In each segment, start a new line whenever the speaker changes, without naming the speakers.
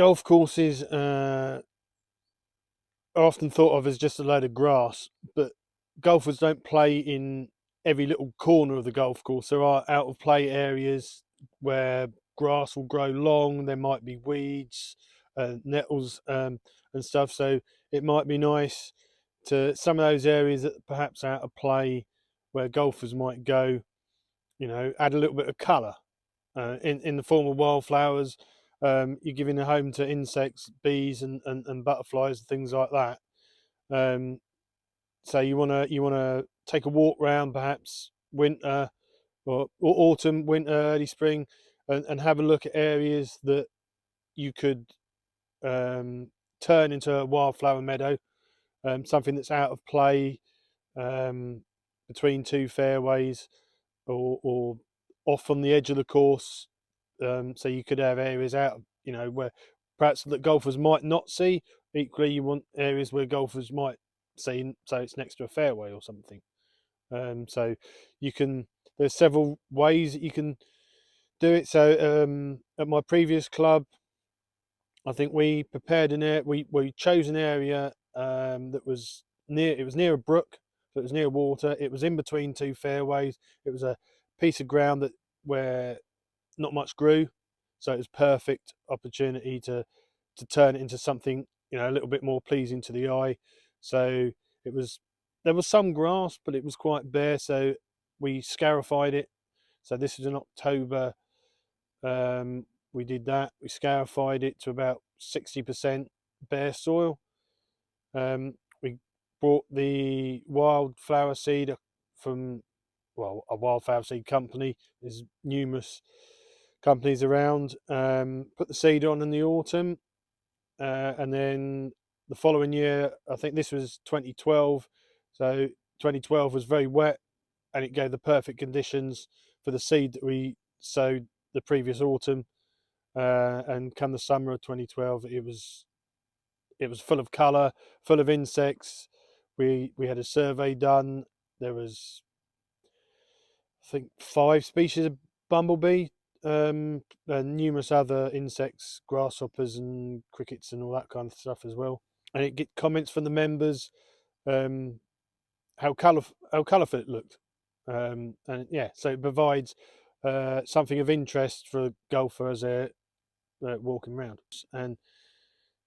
golf courses are often thought of as just a load of grass, but golfers don't play in every little corner of the golf course. There are out of play areas where grass will grow long. There might be weeds, nettles, and stuff. So it might be nice to some of those areas that perhaps out of play, where golfers might go. Add a little bit of colour in the form of wildflowers. You're giving a home to insects, bees, and butterflies and things like that. Um, so you wanna take a walk round, perhaps winter or autumn, winter, early spring, and have a look at areas that you could um, turn into a wildflower meadow, something that's out of play, um, between two fairways, or off on the edge of the course. So you could have areas out, where perhaps that golfers might not see. Equally, you want areas where golfers might see, so it's next to a fairway or something. So you can. There's several ways that you can do it. So at my previous club, I think we prepared an area. We chose an area that was near. It was near a brook, so it was near water. It was in between two fairways. It was a piece of ground where not much grew, so it was perfect opportunity to turn it into something a little bit more pleasing to the eye. So it was there was some grass, but it was quite bare. So we scarified it. So this is in October. We did that. We scarified it to about 60% bare soil. We bought the wildflower seed from, well, a wildflower seed company. There's numerous companies around. Put the seed on in the autumn, and then the following year, I think this was 2012. So 2012 was very wet, and it gave the perfect conditions for the seed that we sowed the previous autumn. And come the summer of 2012, it was full of colour, full of insects. We had a survey done. There was, I think, 5 species of bumblebee, and numerous other insects, grasshoppers and crickets and all that kind of stuff as well. And it get comments from the members, um, how colourful it looked, and yeah, so it provides something of interest for a golfer as they're walking around. And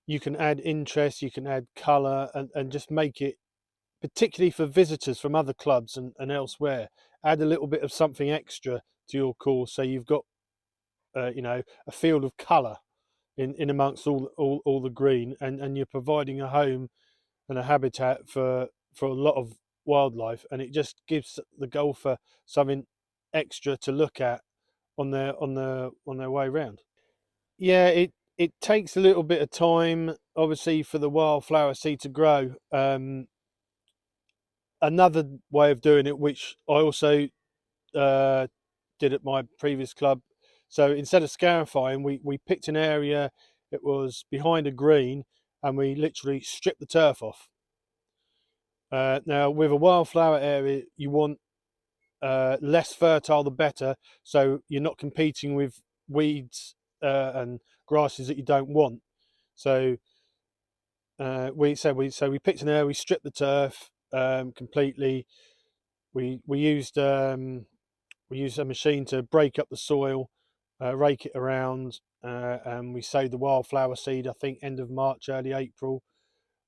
you can add interest, you can add colour, and just make it, particularly for visitors from other clubs and elsewhere, add a little bit of something extra to your course, so you've got a field of colour in amongst all the green, and you're providing a home and a habitat for a lot of wildlife, and it just gives the golfer something extra to look at on their way around. Yeah, it takes a little bit of time, obviously, for the wildflower seed to grow. Another way of doing it, which I also uh, did at my previous club. So instead of scarifying, we picked an area. It was behind a green, and we literally stripped the turf off. Now, with a wildflower area, you want less fertile the better, so you're not competing with weeds and grasses that you don't want. So we picked an area, we stripped the turf completely. We used a machine to break up the soil, rake it around, and we sowed the wildflower seed, I think, end of March, early April,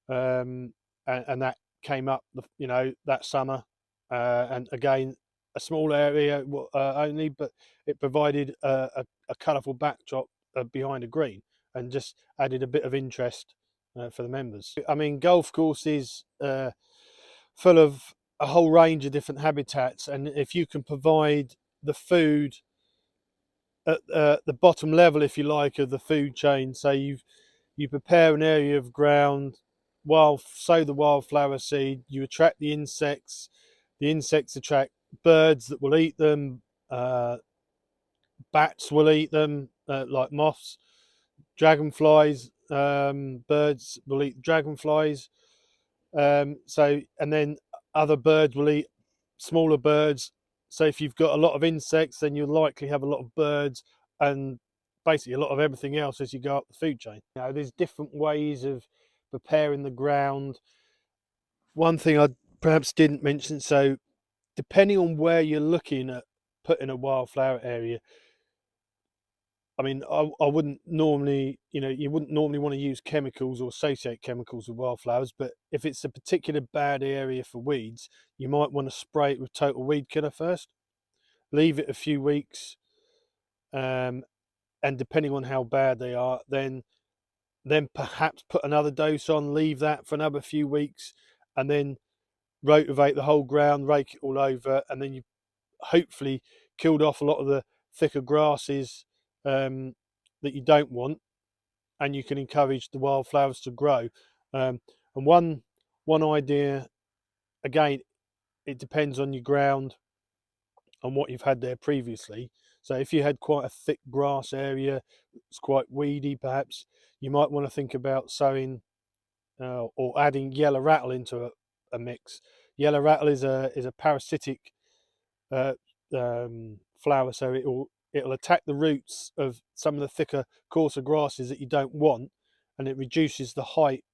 and that came up, that summer. And again, a small area only, but it provided a colourful backdrop behind a green, and just added a bit of interest for the members. I mean, golf courses full of a whole range of different habitats, and if you can provide the food at the bottom level, if you like, of the food chain, so you prepare an area of ground, sow the wildflower seed, you attract the insects attract birds that will eat them, bats will eat them, like moths, dragonflies, birds will eat dragonflies. And then other birds will eat smaller birds. So if you've got a lot of insects, then you'll likely have a lot of birds, and basically a lot of everything else as you go up the food chain. There's different ways of preparing the ground. One thing I perhaps didn't mention, so depending on where you're looking at putting a wildflower area, I mean, I wouldn't normally, you wouldn't normally want to use chemicals or associate chemicals with wildflowers, but if it's a particular bad area for weeds, you might want to spray it with total weed killer first, leave it a few weeks, and depending on how bad they are, then perhaps put another dose on, leave that for another few weeks, and then rotivate the whole ground, rake it all over, and then you hopefully killed off a lot of the thicker grasses that you don't want, and you can encourage the wildflowers to grow. And one idea, again, it depends on your ground and what you've had there previously. So if you had quite a thick grass area, it's quite weedy perhaps, you might want to think about sowing or adding yellow rattle into a mix. Yellow rattle is a parasitic uh, flower, so it'll attack the roots of some of the thicker, coarser grasses that you don't want, and it reduces the height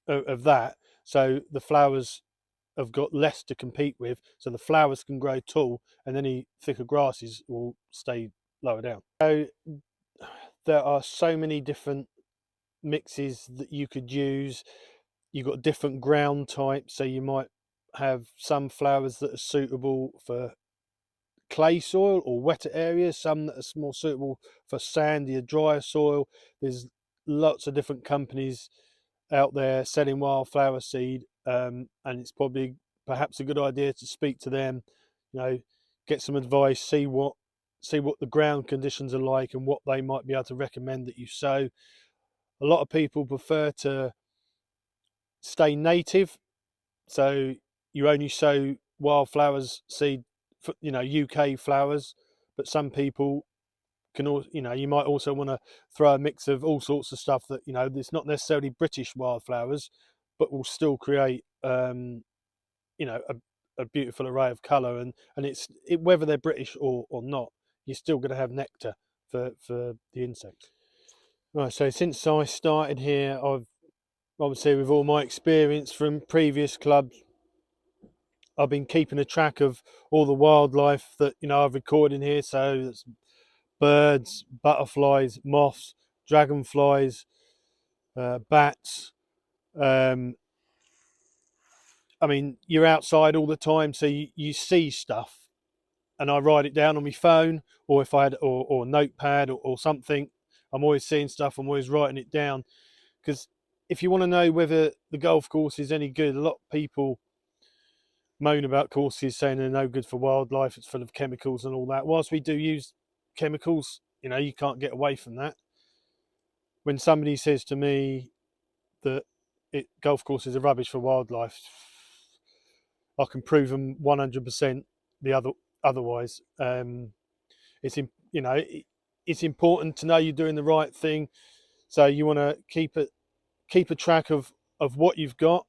of that. So the flowers have got less to compete with, so the flowers can grow tall, and any thicker grasses will stay lower down. So there are so many different mixes that you could use. You've got different ground types, so you might have some flowers that are suitable for clay soil or wetter areas, some that are more suitable for sandier, drier soil. There's lots of different companies out there selling wildflower seed, and it's probably perhaps a good idea to speak to them, get some advice, see what the ground conditions are like and what they might be able to recommend that you sow. A lot of people prefer to stay native, so you only sow wildflowers seed for, UK flowers, but some people can also, you might also want to throw a mix of all sorts of stuff that, it's not necessarily British wildflowers, but will still create, a beautiful array of colour, and whether they're British or not, you're still going to have nectar for the insects. Right, so since I started here, I've obviously, with all my experience from previous clubs, I've been keeping a track of all the wildlife that I've recorded here. So that's birds, butterflies, moths, dragonflies, bats. I mean, you're outside all the time, so you see stuff, and I write it down on my phone, or if I had or notepad or something. I'm always seeing stuff. I'm always writing it down, because if you want to know whether the golf course is any good, a lot of people moan about courses saying they're no good for wildlife, it's full of chemicals and all that. Whilst we do use chemicals, you can't get away from that. When somebody says to me that golf courses are rubbish for wildlife, I can prove them 100% otherwise. It's it's important to know you're doing the right thing, so you want to keep a track of what you've got,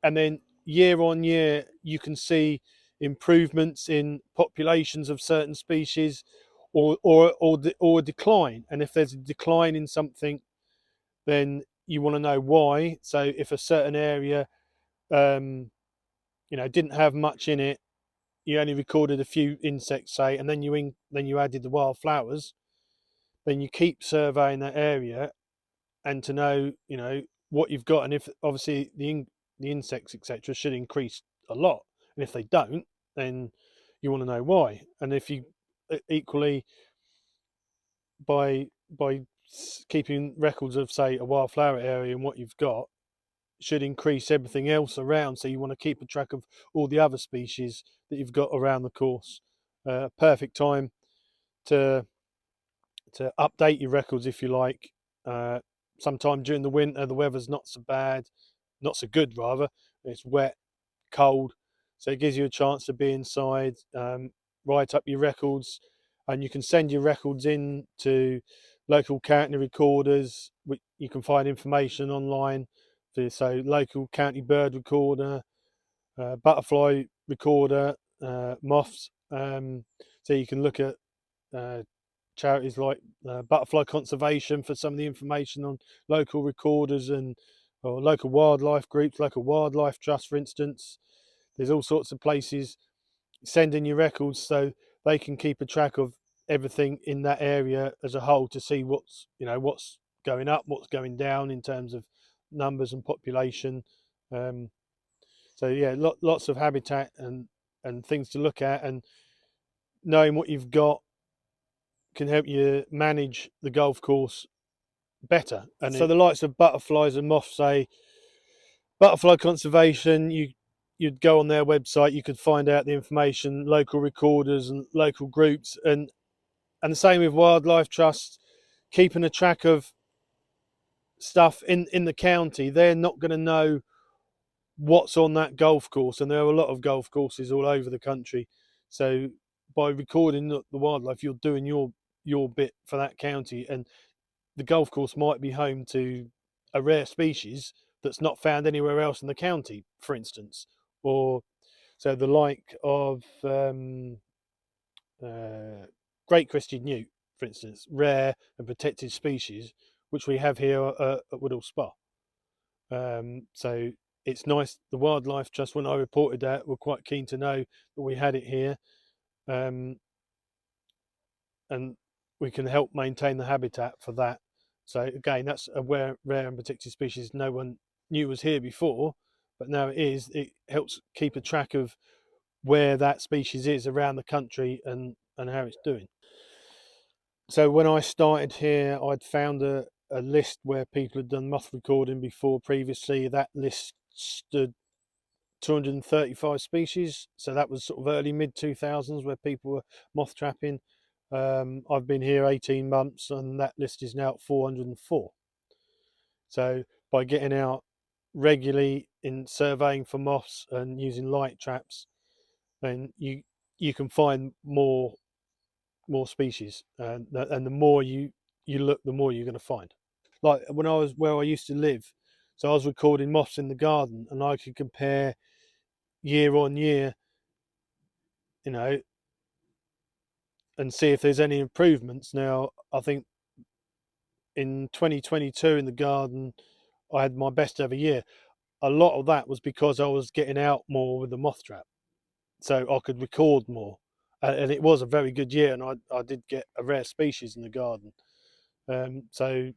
and then year on year you can see improvements in populations of certain species, or a decline. And if there's a decline in something, then you want to know why. So if a certain area didn't have much in it, you only recorded a few insects, say, and then you added the wildflowers, then you keep surveying that area, and to know what you've got, and if obviously the insects, etc., should increase a lot, and if they don't, then you want to know why. And if you equally, by keeping records of, say, a wildflower area and what you've got, should increase everything else around, so you want to keep a track of all the other species that you've got around the course. Perfect time to update your records, if you like. Sometime during the winter, the weather's not so bad, not so good rather. It's wet, cold, so it gives you a chance to be inside, write up your records, and you can send your records in to local county recorders. You can find information online so local county bird recorder, butterfly recorder, moths. So you can look at charities like butterfly conservation for some of the information on local recorders and or local wildlife groups, local wildlife trust, for instance. There's all sorts of places sending you records so they can keep a track of everything in that area as a whole to see what's going up, what's going down in terms of numbers and population. So yeah, lots of habitat and things to look at, and knowing what you've got can help you manage the golf course better. And so the likes of butterflies and moths, say butterfly conservation, you'd go on their website, you could find out the information, local recorders and local groups, and the same with wildlife trusts, keeping a track of stuff in the county. They're not going to know what's on that golf course, and there are a lot of golf courses all over the country. So by recording the wildlife, you're doing your bit for that county, and the golf course might be home to a rare species that's not found anywhere else in the county, for instance. Or so the like of great crested newt, for instance, rare and protected species, which we have here at Woodall Spa. So it's nice. The Wildlife Trust, when I reported that, were quite keen to know that we had it here, and we can help maintain the habitat for that. So again, that's a rare and protected species no one knew was here before, but now it is. It helps keep a track of where that species is around the country and how it's doing. So when I started here, I'd found a list where people had done moth recording before previously. That list stood 235 species, so that was sort of early mid 2000s where people were moth trapping. I've been here 18 months and that list is now at 404. So by getting out regularly in surveying for moths and using light traps, then you can find more species, and the more you look, the more you're going to find. Like when I was where I used to live, so I was recording moths in the garden, and I could compare year on year, and see if there's any improvements. Now I think in 2022 in the garden I had my best ever year. A lot of that was because I was getting out more with the moth trap, so I could record more, and it was a very good year, and I did get a rare species in the garden. So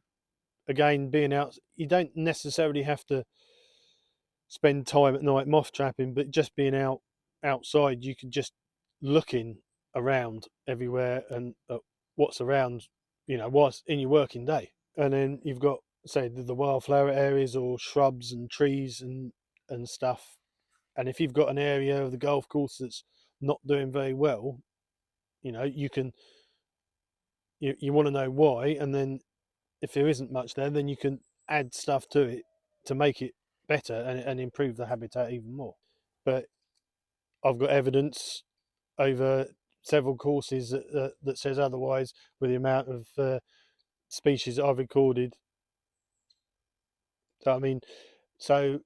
again, being out, you don't necessarily have to spend time at night moth trapping, but just being outside, you can just looking around everywhere and what's around, what's in your working day. And then you've got, say, the wildflower areas or shrubs and trees and stuff. And if you've got an area of the golf course that's not doing very well, you can you want to know why, and then if there isn't much there, then you can add stuff to it to make it better and improve the habitat even more. But I've got evidence over several courses that says otherwise, with the amount of species that I've recorded. So I mean, so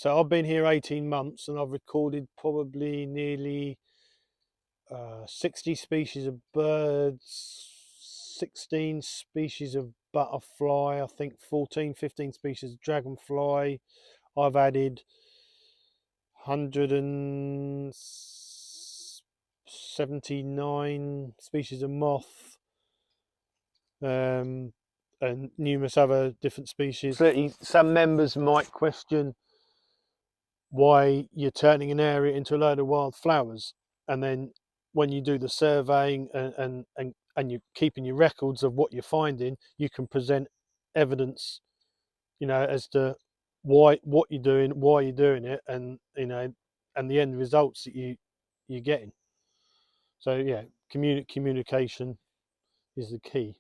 I've been here 18 months and I've recorded probably nearly 60 species of birds, 16 species of butterfly, I think 15 species of dragonfly. I've added 179 species of moth, and numerous other different species. Some members might question why you're turning an area into a load of wildflowers, and then when you do the surveying and you're keeping your records of what you're finding, you can present evidence, as to what you're doing, why you're doing it, and and the end results that you're getting. So yeah, communication is the key.